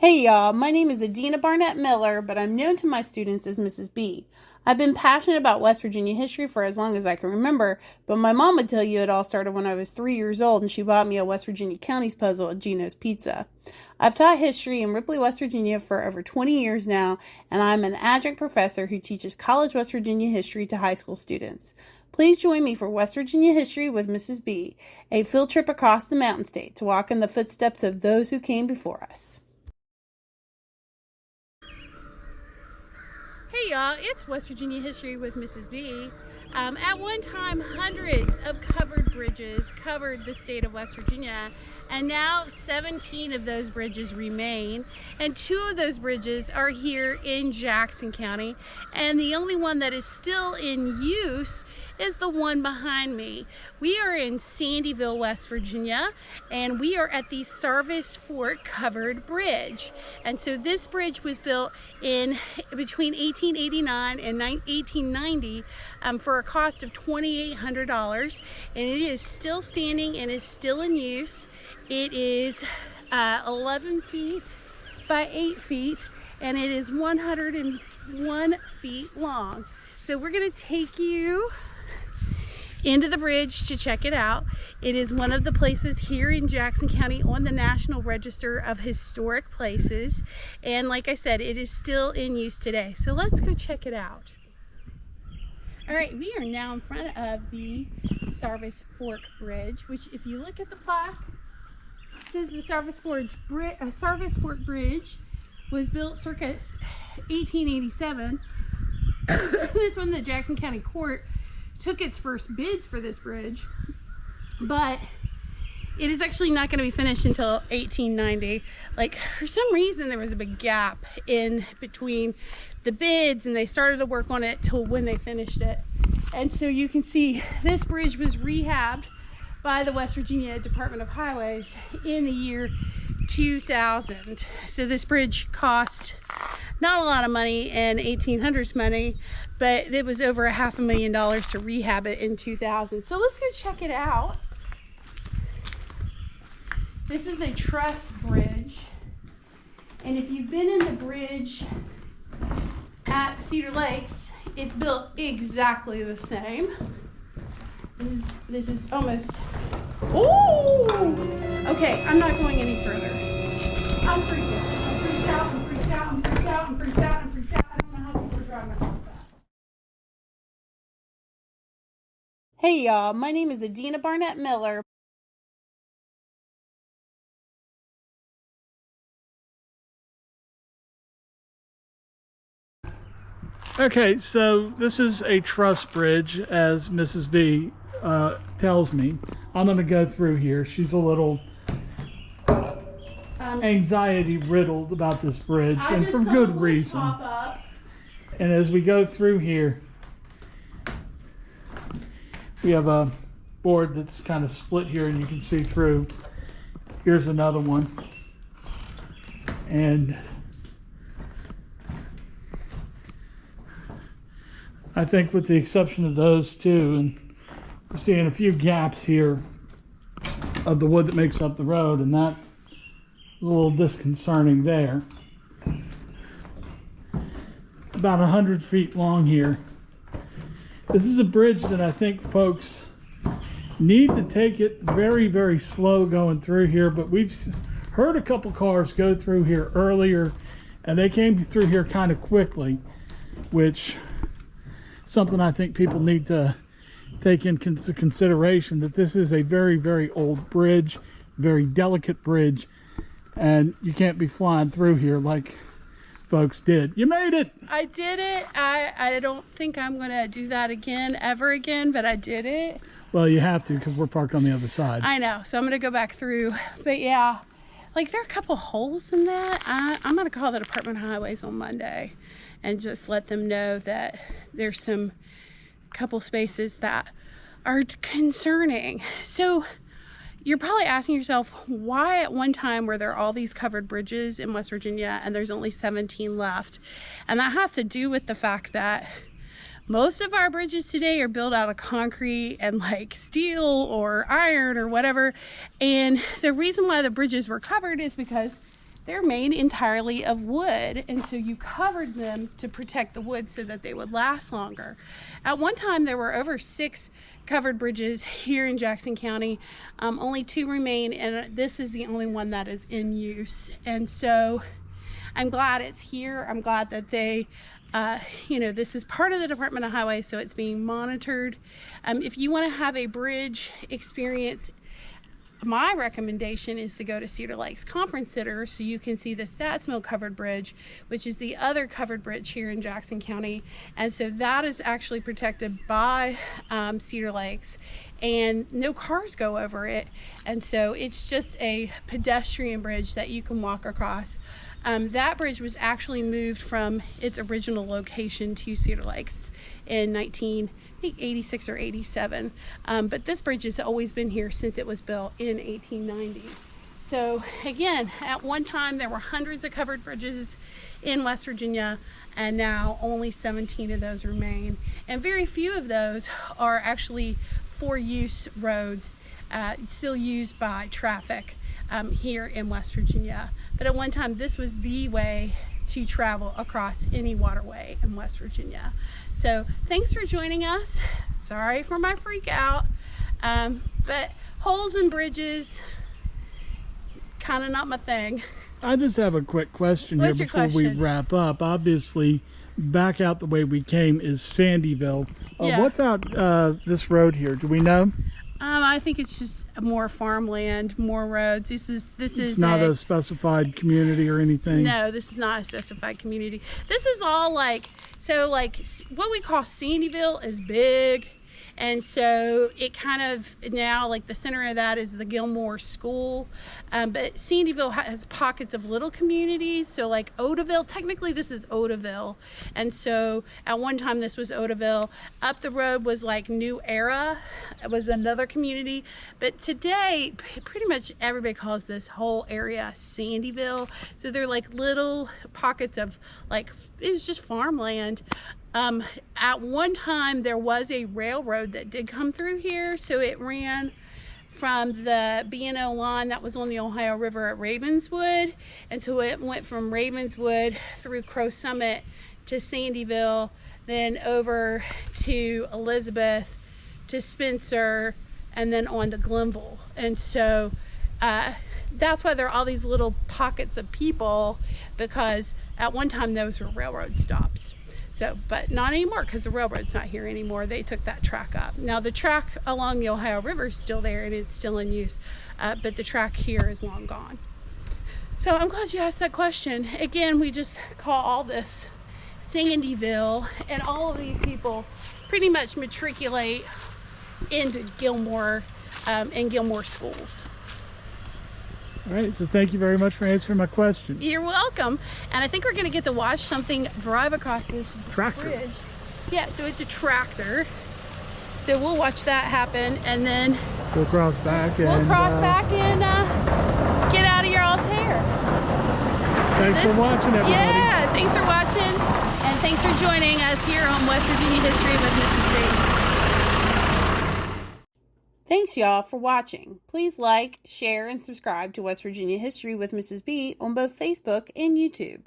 Hey y'all, my name is Adina Barnett Miller, but I'm known to my students as Mrs. B. I've been passionate about West Virginia history for as long as I can remember, but my mom would tell you it all started when I was 3 years old and she bought me a West Virginia counties puzzle at Gino's Pizza. I've taught history in Ripley, West Virginia for over 20 years now, and I'm an adjunct professor who teaches college West Virginia history to high school students. Please join me for West Virginia History with Mrs. B, a field trip across the Mountain State to walk in the footsteps of those who came before us. Hey y'all, it's West Virginia History with Mrs. B. At one time, hundreds of covered bridges covered the state of West Virginia, and now 17 of those bridges remain, and 2 of those bridges are here in Jackson County, and the only one that is still in use is the one behind me. We are in Sandyville, West Virginia, and we are at the Sarvis Fork Covered Bridge. And so this bridge was built in between 1889 and 1890 for a cost of $2,800, and it is still standing and is still in use. It is 11 feet by 8 feet, and it is 101 feet long. So we're gonna take you into the bridge to check it out. It is one of the places here in Jackson County on the National Register of Historic Places, and like I said, it is still in use today. So let's go check it out. All right, we are now in front of the Sarvis Fork Bridge, which if you look at the plaque, it says the Sarvis Fork Bridge was built circa 1887. That's when the Jackson County Court took its first bids for this bridge, but it is actually not going to be finished until 1890. Like, for some reason there was a big gap in between the bids and they started to work on it till when they finished it. And so you can see this bridge was rehabbed by the West Virginia Department of Highways in the year 2000. So this bridge cost not a lot of money in 1800s money, but it was over $500,000 to rehab it in 2000. So let's go check it out. This is a truss bridge, and if you've been in the bridge at Cedar Lakes, it's built exactly the same. This is almost, oh! Okay, I'm not going any further. I'm freaked out. I'm freaked out. I'm freaked out. I'm freaked out. I'm freaked out. I don't know how people are driving across that. Hey y'all, my name is Adina Barnett Miller. Okay, so this is a truss bridge, as Mrs. B tells me. I'm going to go through here. She's a little anxiety riddled about this bridge, and for good reason. And as we go through here, we have a board that's kind of split here, and you can see through. Here's another one, and I think with the exception of those two, and we're seeing a few gaps here of the wood that makes up the road, and that is a little disconcerting there. About 100 feet long here. This is a bridge that I think folks need to take it very, very slow going through here, but we've heard a couple cars go through here earlier, and they came through here kind of quickly, which something I think people need to take into consideration, that this is a very, very old bridge, very delicate bridge, and you can't be flying through here like folks did. You made it! I did it. I don't think I'm going to do that again, ever again, but I did it. Well, you have to, because we're parked on the other side. I know, so I'm going to go back through. But yeah, like there are a couple holes in that. I'm going to call the Department of Highways on Monday and just let them know that there's some couple spaces that are concerning. So you're probably asking yourself, why at one time were there all these covered bridges in West Virginia and there's only 17 left? And that has to do with the fact that most of our bridges today are built out of concrete and like steel or iron or whatever. And the reason why the bridges were covered is because they're made entirely of wood, and so you covered them to protect the wood so that they would last longer. At one time, there were over 6 covered bridges here in Jackson County. Only 2 remain, and this is the only one that is in use. And so I'm glad it's here. I'm glad that they, this is part of the Department of Highways, so it's being monitored. If you want to have a bridge experience, my recommendation is to go to Cedar Lakes Conference Center so you can see the Stats Mill Covered Bridge, which is the other covered bridge here in Jackson County. And so that is actually protected by Cedar Lakes, and no cars go over it. And so it's just a pedestrian bridge that you can walk across. That bridge was actually moved from its original location to Cedar Lakes in 1986 or 87. But this bridge has always been here since it was built in 1890. So again, at one time there were hundreds of covered bridges in West Virginia, and now only 17 of those remain. And very few of those are actually for-use roads, still used by traffic here in West Virginia. But at one time, this was the way to travel across any waterway in West Virginia. So thanks for joining us. Sorry for my freak out, but holes in bridges, kind of not my thing. I just have a quick question here before we wrap up. Obviously, back out the way we came is Sandyville. Yeah. What's out this road here? Do we know? I think it's just more farmland, more roads. This is It's not a specified community or anything? No, this is not a specified community. This is all like what we call Sandyville is big. And so it kind of now, like the center of that is the Gilmore School. But Sandyville has pockets of little communities. So like Odaville, technically this is Odaville. And so at one time this was Odaville. Up the road was like New Era. It was another community. But today, pretty much everybody calls this whole area Sandyville. So they're like little pockets of like, it's just farmland. At one time there was a railroad that did come through here, so it ran from the B&O line that was on the Ohio River at Ravenswood, and so it went from Ravenswood through Crow Summit to Sandyville, then over to Elizabeth, to Spencer, and then on to Glenville. And so that's why there are all these little pockets of people, because at one time those were railroad stops. So, but not anymore, because the railroad's not here anymore. They took that track up. Now the track along the Ohio River is still there and it's still in use, but the track here is long gone. So I'm glad you asked that question. Again, we just call all this Sandyville, and all of these people pretty much matriculate into Gilmore and Gilmore schools. All right, so thank you very much for answering my question. You're welcome. And I think we're going to get to watch something drive across this bridge. Yeah, so it's a tractor. So we'll watch that happen, and then we'll cross back and get out of your all's hair. Thanks for watching, everybody. Yeah, thanks for watching, and thanks for joining us here on West Virginia History with Mrs. B. Thanks, y'all, for watching. Please like, share, and subscribe to West Virginia History with Mrs. B on both Facebook and YouTube.